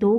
2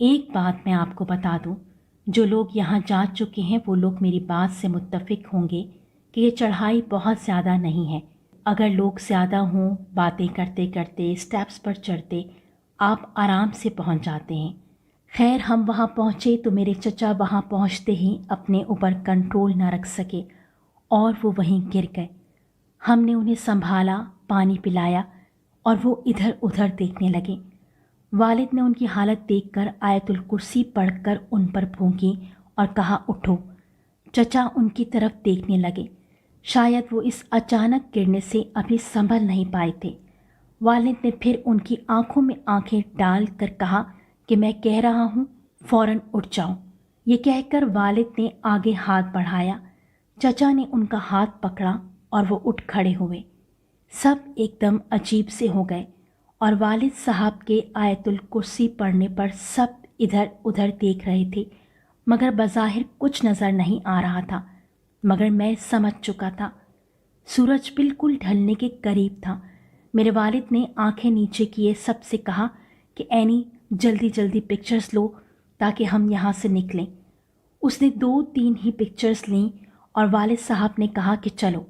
ایک بات میں آپ کو بتا دوں، جو لوگ یہاں جا چکے ہیں وہ لوگ میری بات سے متفق ہوں گے کہ یہ چڑھائی بہت زیادہ نہیں ہے۔ اگر لوگ زیادہ ہوں، باتیں کرتے کرتے اسٹیپس پر چڑھتے، آپ آرام سے پہنچ جاتے ہیں۔ خیر ہم وہاں پہنچے تو میرے چچا وہاں پہنچتے ہی اپنے اوپر کنٹرول نہ رکھ سکے اور وہ وہیں گر گئے۔ ہم نے انہیں سنبھالا، پانی پلایا اور وہ ادھر ادھر دیکھنے لگے۔ والد نے ان کی حالت دیکھ کر آیت الکرسی پڑھ کر ان پر پھونکی اور کہا اٹھو۔ چچا ان کی طرف دیکھنے لگے، شاید وہ اس اچانک گرنے سے ابھی سنبھل نہیں پائے تھے۔ والد نے پھر ان کی آنکھوں میں آنکھیں ڈال کر کہا کہ میں کہہ رہا ہوں فوراً اٹھ جاؤ۔ یہ کہہ کر والد نے آگے ہاتھ بڑھایا، چچا نے ان کا ہاتھ پکڑا اور وہ اٹھ کھڑے ہوئے۔ سب ایک دم عجیب سے ہو گئے اور والد صاحب کے آیت الکرسی پڑھنے پر سب ادھر ادھر دیکھ رہے تھے، مگر بظاہر کچھ نظر نہیں آ رہا تھا، مگر میں سمجھ چکا تھا۔ سورج بالکل ڈھلنے کے قریب تھا۔ میرے والد نے آنکھیں نیچے کیے سب سے کہا کہ اینی جلدی جلدی پکچرز لو تاکہ ہم یہاں سے نکلیں۔ اس نے 2-3 ہی پکچرز لیں اور والد صاحب نے کہا کہ چلو،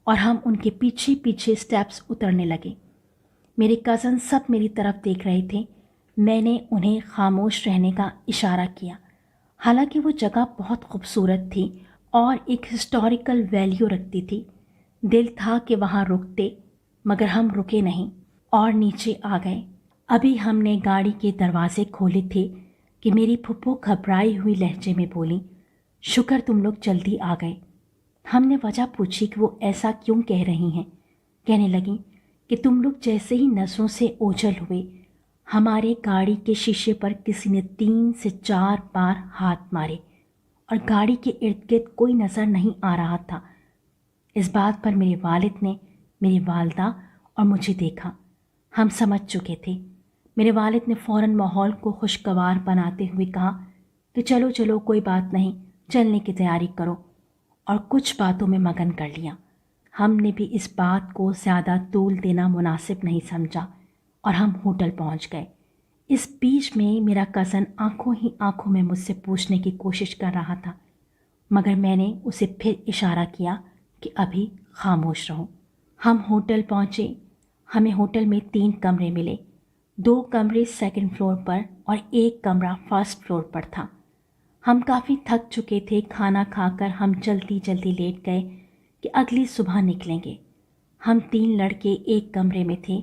اور ہم ان کے پیچھے پیچھے سٹیپس اترنے لگے۔ میرے کزن سب میری طرف دیکھ رہے تھے۔ میں نے انہیں خاموش رہنے کا اشارہ کیا۔ حالانکہ وہ جگہ بہت خوبصورت تھی اور ایک ہسٹوریکل ویلیو رکھتی تھی۔ دل تھا کہ وہاں رکتے، مگر ہم رکے نہیں اور نیچے آ گئے۔ ابھی ہم نے گاڑی کے دروازے کھولے تھے کہ میری پھپھو گھبرائی ہوئی لہجے میں بولی، شکر تم لوگ جلدی آ گئے۔ ہم نے وجہ پوچھی کہ وہ ایسا کیوں کہہ رہی ہیں۔ کہنے لگیں کہ تم لوگ جیسے ہی نظروں سے اوجھل ہوئے، ہمارے گاڑی کے شیشے پر کسی نے 3 سے 4 بار ہاتھ مارے اور گاڑی کے ارد گرد کوئی نظر نہیں آ رہا تھا۔ اس بات پر میرے والد نے میری والدہ اور مجھے دیکھا۔ ہم سمجھ چکے تھے۔ میرے والد نے فوراً ماحول کو خوشگوار بناتے ہوئے کہا کہ چلو چلو کوئی بات نہیں، چلنے کی تیاری کرو، اور کچھ باتوں میں مگن کر لیا۔ ہم نے بھی اس بات کو زیادہ طول دینا مناسب نہیں سمجھا اور ہم ہوٹل پہنچ گئے۔ اس بیچ میں میرا کزن آنکھوں ہی آنکھوں میں مجھ سے پوچھنے کی کوشش کر رہا تھا، مگر میں نے اسے پھر اشارہ کیا کہ ابھی خاموش رہو۔ ہم ہوٹل پہنچے۔ ہمیں ہوٹل میں 3 کمرے ملے۔ 2 کمرے سیکنڈ فلور پر اور 1 کمرہ فرسٹ فلور پر تھا۔ ہم کافی تھک چکے تھے۔ کھانا کھا کر ہم جلدی جلدی لیٹ گئے کہ اگلی صبح نکلیں گے۔ ہم 3 لڑکے ایک کمرے میں تھے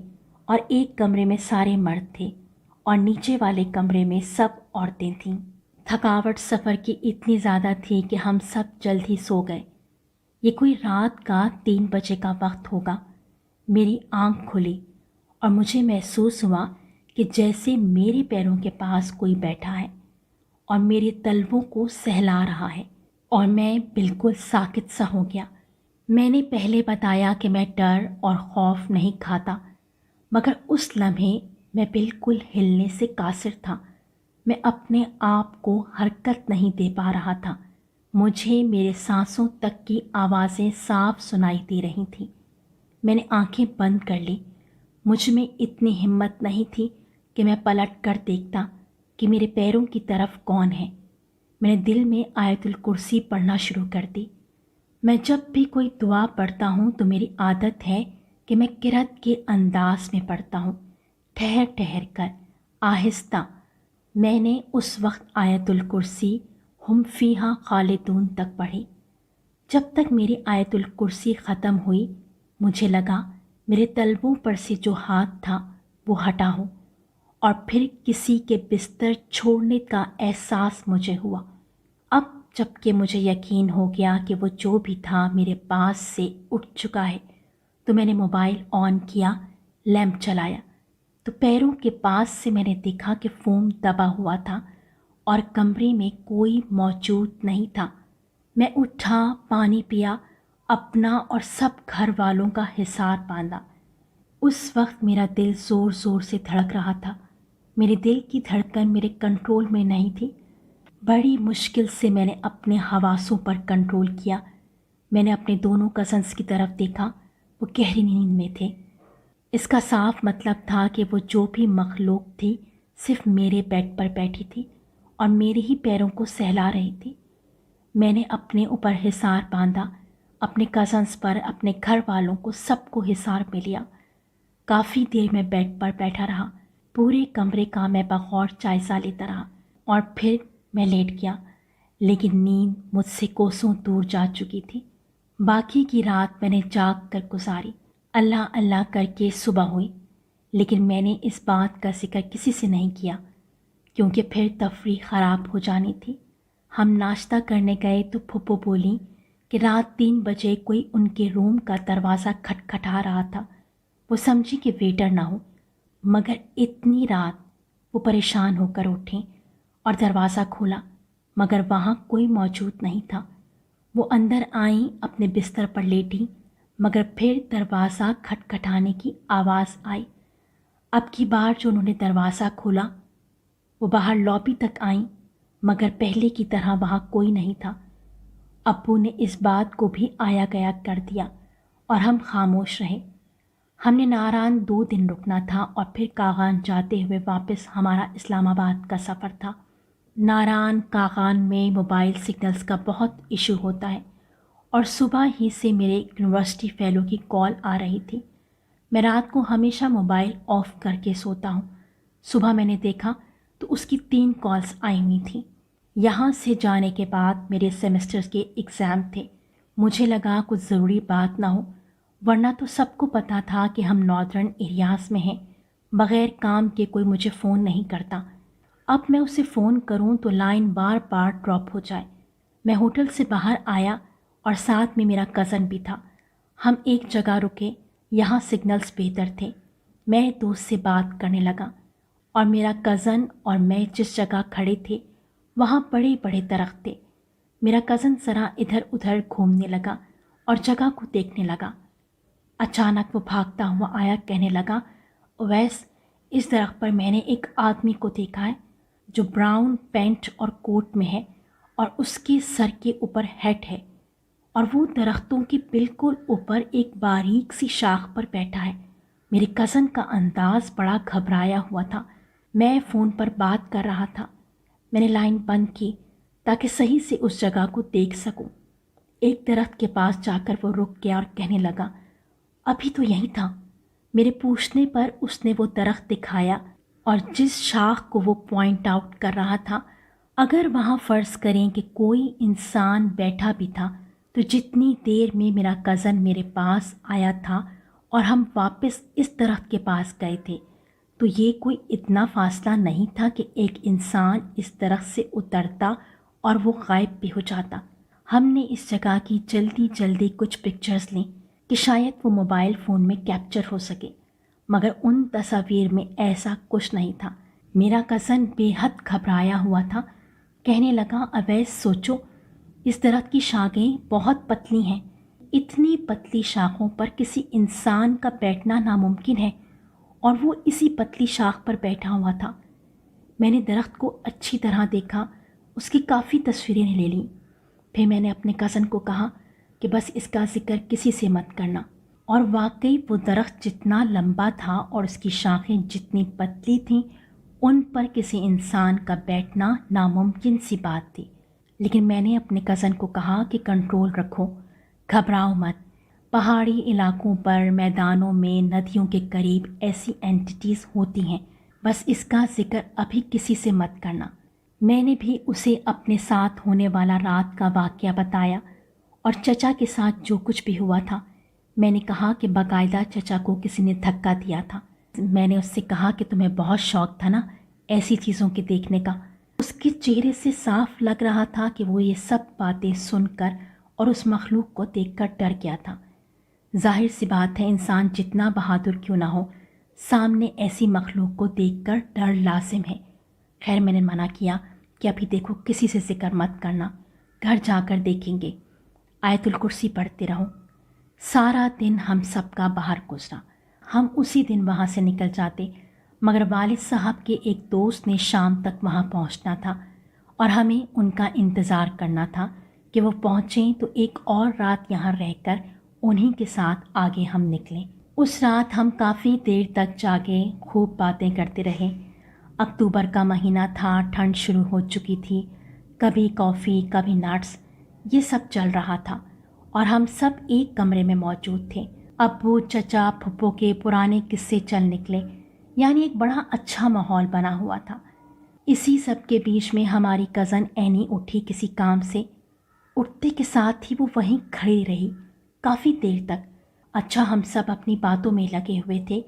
اور ایک کمرے میں سارے مرد تھے اور نیچے والے کمرے میں سب عورتیں تھیں۔ تھکاوٹ سفر کی اتنی زیادہ تھی کہ ہم سب جلد ہی سو گئے۔ یہ کوئی رات کا 3 بجے کا وقت ہوگا۔ میری آنکھ کھلی اور مجھے محسوس ہوا کہ جیسے میرے پیروں کے پاس کوئی بیٹھا ہے اور میرے تلووں کو سہلا رہا ہے، اور میں بالکل ساکت سا ہو گیا۔ میں نے پہلے بتایا کہ میں ڈر اور خوف نہیں کھاتا، مگر اس لمحے میں بالکل ہلنے سے قاصر تھا۔ میں اپنے آپ کو حرکت نہیں دے پا رہا تھا۔ مجھے میرے سانسوں تک کی آوازیں صاف سنائی دے رہی تھیں۔ میں نے آنکھیں بند کر لی۔ مجھ میں اتنی ہمت نہیں تھی کہ میں پلٹ کر دیکھتا کہ میرے پیروں کی طرف کون ہے۔ میں نے دل میں آیت الکرسی پڑھنا شروع کر دی۔ میں جب بھی کوئی دعا پڑھتا ہوں تو میری عادت ہے کہ میں قرأت کے انداز میں پڑھتا ہوں، ٹھہر ٹھہر کر، آہستہ۔ میں نے اس وقت آیت الکرسی ہم فیہا خالدون تک پڑھی۔ جب تک میری آیت الکرسی ختم ہوئی، مجھے لگا میرے تلووں پر سے جو ہاتھ تھا وہ ہٹا ہو، اور پھر کسی کے بستر چھوڑنے کا احساس مجھے ہوا۔ اب جب کہ مجھے یقین ہو گیا کہ وہ جو بھی تھا میرے پاس سے اٹھ چکا ہے، تو میں نے موبائل آن کیا، لیمپ چلایا، تو پیروں کے پاس سے میں نے دیکھا کہ فوم دبا ہوا تھا اور کمرے میں کوئی موجود نہیں تھا۔ میں اٹھا، پانی پیا، اپنا اور سب گھر والوں کا حصار باندھا۔ اس وقت میرا دل زور زور سے دھڑک رہا تھا۔ میرے دل کی دھڑکن میرے کنٹرول میں نہیں تھی۔ بڑی مشکل سے میں نے اپنے حواسوں پر کنٹرول کیا۔ میں نے اپنے دونوں کزنس کی طرف دیکھا، وہ گہری نیند میں تھے۔ اس کا صاف مطلب تھا کہ وہ جو بھی مخلوق تھی صرف میرے بیڈ پر بیٹھی تھی اور میرے ہی پیروں کو سہلا رہی تھی۔ میں نے اپنے اوپر حصار باندھا، اپنے کزنس پر، اپنے گھر والوں کو، سب کو حصار میں لیا۔ کافی دیر میں بیڈ پر بیٹھا رہا، پورے کمرے کا میں بغور جائزہ لیتا رہا اور پھر میں لیٹ گیا، لیکن نیند مجھ سے کوسوں دور جا چکی تھی۔ باقی کی رات میں نے جاگ کر گزاری، اللہ اللہ کر کے صبح ہوئی، لیکن میں نے اس بات کا ذکر کسی سے نہیں کیا کیونکہ پھر تفریح خراب ہو جانی تھی۔ ہم ناشتہ کرنے گئے تو پھپھو بولیں کہ رات 3 بجے کوئی ان کے روم کا دروازہ کھٹکھٹا رہا تھا۔ وہ سمجھی کہ ویٹر نہ ہو، مگر اتنی رات وہ پریشان ہو کر اٹھیں اور دروازہ کھولا، مگر وہاں کوئی موجود نہیں تھا۔ وہ اندر آئیں، اپنے بستر پر لیٹیں، مگر پھر دروازہ کھٹکھٹانے کی آواز آئی۔ اب کی بار جو انہوں نے دروازہ کھولا، وہ باہر لابی تک آئیں، مگر پہلے کی طرح وہاں کوئی نہیں تھا۔ ابو نے اس بات کو بھی آیا گیا کر دیا اور ہم خاموش رہے۔ ہم نے ناران 2 دن رکنا تھا اور پھر کاغان جاتے ہوئے واپس ہمارا اسلام آباد کا سفر تھا۔ ناران کاغان میں موبائل سگنلز کا بہت ایشو ہوتا ہے اور صبح ہی سے میرے یونیورسٹی فیلو کی کال آ رہی تھی۔ میں رات کو ہمیشہ موبائل آف کر کے سوتا ہوں۔ صبح میں نے دیکھا تو اس کی 3 کالز آئی ہوئی تھیں۔ یہاں سے جانے کے بعد میرے سیمسٹرز کے ایگزام تھے۔ مجھے لگا کچھ ضروری بات نہ ہو، ورنہ تو سب کو پتہ تھا کہ ہم ناردرن ایریاز میں ہیں، بغیر کام کے کوئی مجھے فون نہیں کرتا۔ اب میں اسے فون کروں تو لائن بار بار ڈراپ ہو جائے۔ میں ہوٹل سے باہر آیا اور ساتھ میں میرا کزن بھی تھا۔ ہم ایک جگہ رکے، یہاں سگنلز بہتر تھے۔ میں دوست سے بات کرنے لگا اور میرا کزن اور میں جس جگہ کھڑے تھے وہاں بڑے بڑے درخت تھے۔ میرا کزن ذرا ادھر ادھر گھومنے لگا اور جگہ کو دیکھنے لگا۔ اچانک وہ بھاگتا ہوا آیا، کہنے لگا، اویس، اس درخت پر میں نے ایک آدمی کو دیکھا ہے جو براؤن پینٹ اور کوٹ میں ہے اور اس کے سر کے اوپر ہیٹ ہے، اور وہ درختوں کے بالکل اوپر ایک باریک سی شاخ پر بیٹھا ہے۔ میرے کزن کا انداز بڑا گھبرایا ہوا تھا۔ میں فون پر بات کر رہا تھا۔ میں نے لائن بند کی تاکہ صحیح سے اس جگہ کو دیکھ سکوں۔ ایک درخت کے پاس جا کر وہ رک گیا اور کہنے لگا، ابھی تو یہی تھا۔ میرے پوچھنے پر اس نے وہ درخت دکھایا اور جس شاخ کو وہ پوائنٹ آؤٹ کر رہا تھا، اگر وہاں فرض کریں کہ کوئی انسان بیٹھا بھی تھا تو جتنی دیر میں میرا کزن میرے پاس آیا تھا اور ہم واپس اس درخت کے پاس گئے تھے، تو یہ کوئی اتنا فاصلہ نہیں تھا کہ ایک انسان اس درخت سے اترتا اور وہ غائب بھی ہو جاتا۔ ہم نے اس جگہ کی جلدی جلدی کچھ پکچرز لیں کہ شاید وہ موبائل فون میں کیپچر ہو سکے، مگر ان تصاویر میں ایسا کچھ نہیں تھا۔ میرا کزن بے حد گھبرایا ہوا تھا، کہنے لگا، اویس، سوچو، اس درخت کی شاخیں بہت پتلی ہیں، اتنی پتلی شاخوں پر کسی انسان کا بیٹھنا ناممکن ہے، اور وہ اسی پتلی شاخ پر بیٹھا ہوا تھا۔ میں نے درخت کو اچھی طرح دیکھا، اس کی کافی تصویریں لے لیں۔ پھر میں نے اپنے کزن کو کہا کہ بس اس کا ذکر کسی سے مت کرنا، اور واقعی وہ درخت جتنا لمبا تھا اور اس کی شاخیں جتنی پتلی تھیں، ان پر کسی انسان کا بیٹھنا ناممکن سی بات تھی۔ لیکن میں نے اپنے کزن کو کہا کہ کنٹرول رکھو، گھبراؤ مت۔ پہاڑی علاقوں پر، میدانوں میں، ندیوں کے قریب ایسی اینٹیز ہوتی ہیں، بس اس کا ذکر ابھی کسی سے مت کرنا۔ میں نے بھی اسے اپنے ساتھ ہونے والا رات کا واقعہ بتایا اور چچا کے ساتھ جو کچھ بھی ہوا تھا۔ میں نے کہا کہ باقاعدہ چچا کو کسی نے دھکا دیا تھا۔ میں نے اس سے کہا کہ تمہیں بہت شوق تھا نا ایسی چیزوں کے دیکھنے کا۔ اس کے چہرے سے صاف لگ رہا تھا کہ وہ یہ سب باتیں سن کر اور اس مخلوق کو دیکھ کر ڈر گیا تھا۔ ظاہر سی بات ہے، انسان جتنا بہادر کیوں نہ ہو، سامنے ایسی مخلوق کو دیکھ کر ڈر لازم ہے۔ خیر، میں نے منع کیا کہ ابھی دیکھو کسی سے ذکر مت کرنا، گھر جا کر دیکھیں گے، آیت الکرسی پڑھتے رہو۔ سارا دن ہم سب کا باہر گزرا۔ ہم اسی دن وہاں سے نکل جاتے، مگر والد صاحب کے ایک دوست نے شام تک وہاں پہنچنا تھا اور ہمیں ان کا انتظار کرنا تھا کہ وہ پہنچیں تو ایک اور رات یہاں رہ کر انہی کے ساتھ آگے ہم نکلیں۔ اس رات ہم کافی دیر تک جاگے، خوب باتیں کرتے رہے۔ اکتوبر کا مہینہ تھا، ٹھنڈ شروع ہو چکی تھی، کبھی کافی کبھی نٹس، یہ سب چل رہا تھا اور ہم سب ایک کمرے میں موجود تھے۔ ابو، چچا، پھپھو کے پرانے قصے چل نکلے، یعنی ایک بڑا اچھا ماحول بنا ہوا تھا۔ اسی سب کے بیچ میں ہماری کزن اینی اٹھی کسی کام سے، اٹھتے کے ساتھ ہی وہ وہیں کھڑی رہی کافی دیر تک۔ اچھا، ہم سب اپنی باتوں میں لگے ہوئے تھے،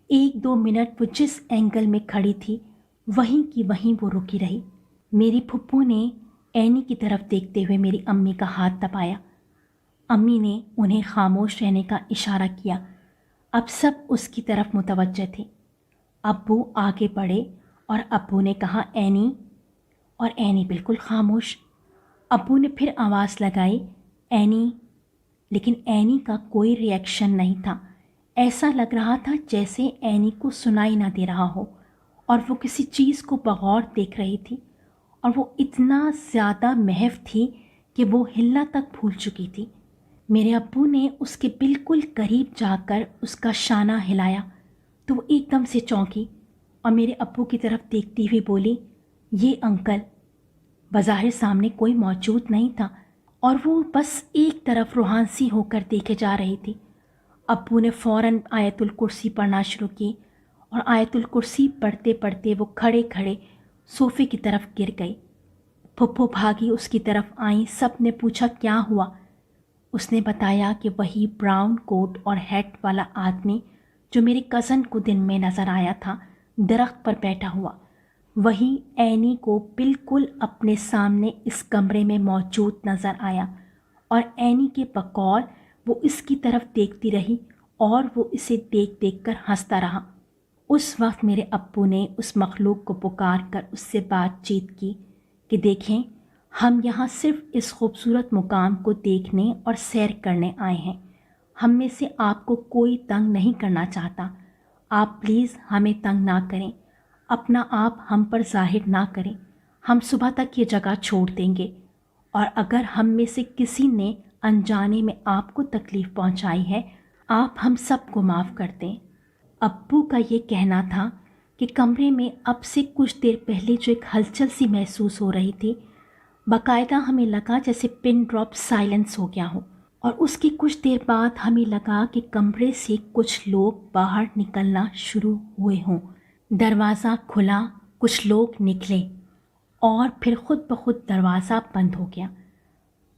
1-2 منٹ وہ جس اینگل میں کھڑی تھی وہیں کی وہیں وہ رکی رہی۔ میری پھپھو نے اینی کی طرف دیکھتے ہوئے میری امی کا ہاتھ دبایا۔ امی نے انہیں خاموش رہنے کا اشارہ کیا۔ اب سب اس کی طرف متوجہ تھے۔ ابو آگے بڑھے اور ابو نے کہا اینی، اور اینی بالکل خاموش۔ ابو نے پھر آواز لگائی اینی، لیکن اینی کا کوئی ری ایکشن نہیں تھا۔ ایسا لگ رہا تھا جیسے اینی کو سنائی نہ دے رہا ہو اور وہ کسی چیز کو بغور دیکھ رہی تھی، اور وہ اتنا زیادہ محو تھی کہ وہ ہلنا تک بھول چکی تھی۔ میرے ابو نے اس کے بالکل قریب جا کر اس کا شانہ ہلایا تو وہ ایک دم سے چونکی اور میرے ابو کی طرف دیکھتی ہوئی بولی، یہ انکل۔ بظاہر سامنے کوئی موجود نہیں تھا اور وہ بس ایک طرف روحانسی ہو کر دیکھے جا رہی تھی۔ ابو نے فوراً آیت الکرسی پڑھنا شروع کی اور آیت الکرسی پڑھتے پڑھتے وہ کھڑے کھڑے صوفے کی طرف گر گئی۔ پھپھو بھاگی اس کی طرف آئیں، سب نے پوچھا کیا ہوا۔ اس نے بتایا کہ وہی براؤن کوٹ اور ہیٹ والا آدمی جو میری کزن کو دن میں نظر آیا تھا، درخت پر بیٹھا ہوا، وہی اینی کو بالکل اپنے سامنے اس کمرے میں موجود نظر آیا، اور اینی کے بقول وہ اس کی طرف دیکھتی رہی اور وہ اسے دیکھ دیکھ کر ہنستا رہا۔ اس وقت میرے ابو نے اس مخلوق کو پکار کر اس سے بات چیت کی کہ دیکھیں، ہم یہاں صرف اس خوبصورت مقام کو دیکھنے اور سیر کرنے آئے ہیں، ہم میں سے آپ کو کوئی تنگ نہیں کرنا چاہتا، آپ پلیز ہمیں تنگ نہ کریں، اپنا آپ ہم پر ظاہر نہ کریں، ہم صبح تک یہ جگہ چھوڑ دیں گے، اور اگر ہم میں سے کسی نے انجانے میں آپ کو تکلیف پہنچائی ہے، آپ ہم سب کو معاف کر دیں۔ ابو کا یہ کہنا تھا کہ کمرے میں اب سے کچھ دیر پہلے جو ایک ہلچل سی محسوس ہو رہی تھی، باقاعدہ ہمیں لگا جیسے پن ڈراپ سائلنس ہو گیا ہو، اور اس کی کچھ دیر بعد ہمیں لگا کہ کمرے سے کچھ لوگ باہر نکلنا شروع ہوئے ہوں۔ دروازہ کھلا، کچھ لوگ نکلے اور پھر خود بخود دروازہ بند ہو گیا۔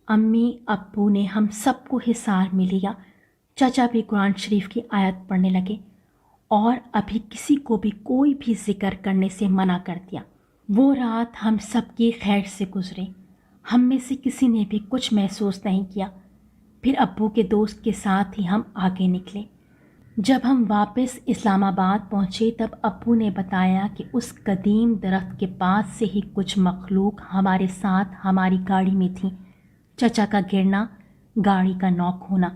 امی ابو نے ہم سب کو حصار میں لیا، چچا بھی قرآن شریف کی آیت پڑھنے لگے اور ابھی کسی کو بھی کوئی بھی ذکر کرنے سے منع کر دیا۔ وہ رات ہم سب کی خیر سے گزری، ہم میں سے کسی نے بھی کچھ محسوس نہیں کیا۔ پھر ابو کے دوست کے ساتھ ہی ہم آگے نکلے۔ جب ہم واپس اسلام آباد پہنچے تب ابو نے بتایا کہ اس قدیم درخت کے پاس سے ہی کچھ مخلوق ہمارے ساتھ ہماری گاڑی میں تھیں۔ چچا کا گرنا، گاڑی کا نوک ہونا،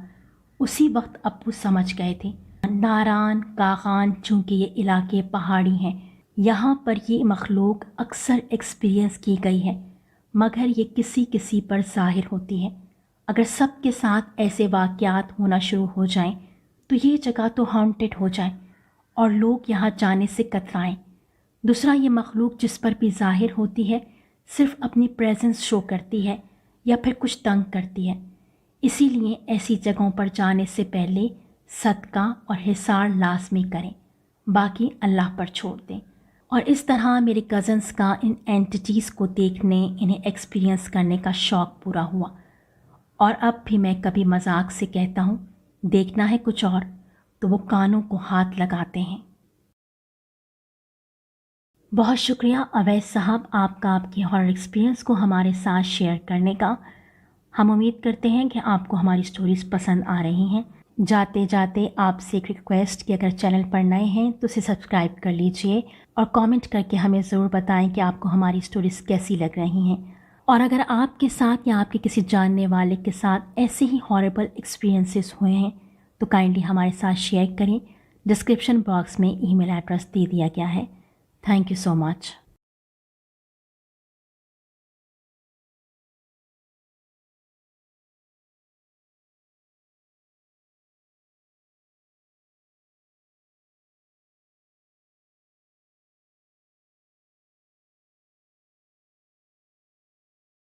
اسی وقت ابو سمجھ گئے تھے۔ ناران، کاغان، چونکہ یہ علاقے پہاڑی ہیں، یہاں پر یہ مخلوق اکثر ایکسپیرینس کی گئی ہے، مگر یہ کسی کسی پر ظاہر ہوتی ہے۔ اگر سب کے ساتھ ایسے واقعات ہونا شروع ہو جائیں تو یہ جگہ تو ہانٹڈ ہو جائے اور لوگ یہاں جانے سے کترائیں۔ دوسرا، یہ مخلوق جس پر بھی ظاہر ہوتی ہے صرف اپنی پریزنس شو کرتی ہے یا پھر کچھ تنگ کرتی ہے، اسی لیے ایسی جگہوں پر جانے سے پہلے صدقہ اور حصار لازمی کریں، باقی اللہ پر چھوڑ دیں۔ اور اس طرح میرے کزنس کا ان اینٹیٹیز کو دیکھنے، انہیں ایکسپیرینس کرنے کا شوق پورا ہوا، اور اب بھی میں کبھی مذاق سے کہتا ہوں دیکھنا ہے کچھ اور تو وہ کانوں کو ہاتھ لگاتے ہیں۔ بہت شکریہ اویس صاحب آپ کا، آپ کی ہارر ایکسپیرینس کو ہمارے ساتھ شیئر کرنے کا۔ ہم امید کرتے ہیں کہ آپ کو ہماری سٹوریز پسند آ رہی ہیں۔ جاتے جاتے آپ سے ایک ریکویسٹ کہ اگر چینل پر نئے ہیں تو اسے سبسکرائب کر لیجئے اور کامنٹ کر کے ہمیں ضرور بتائیں کہ آپ کو ہماری سٹوریز کیسی لگ رہی ہیں، اور اگر آپ کے ساتھ یا آپ کے کسی جاننے والے کے ساتھ ایسے ہی ہارریبل ایکسپیرینسز ہوئے ہیں تو کائنڈلی ہمارے ساتھ شیئر کریں۔ ڈسکرپشن باکس میں ای میل ایڈریس دے دیا گیا ہے۔ Thank you so much.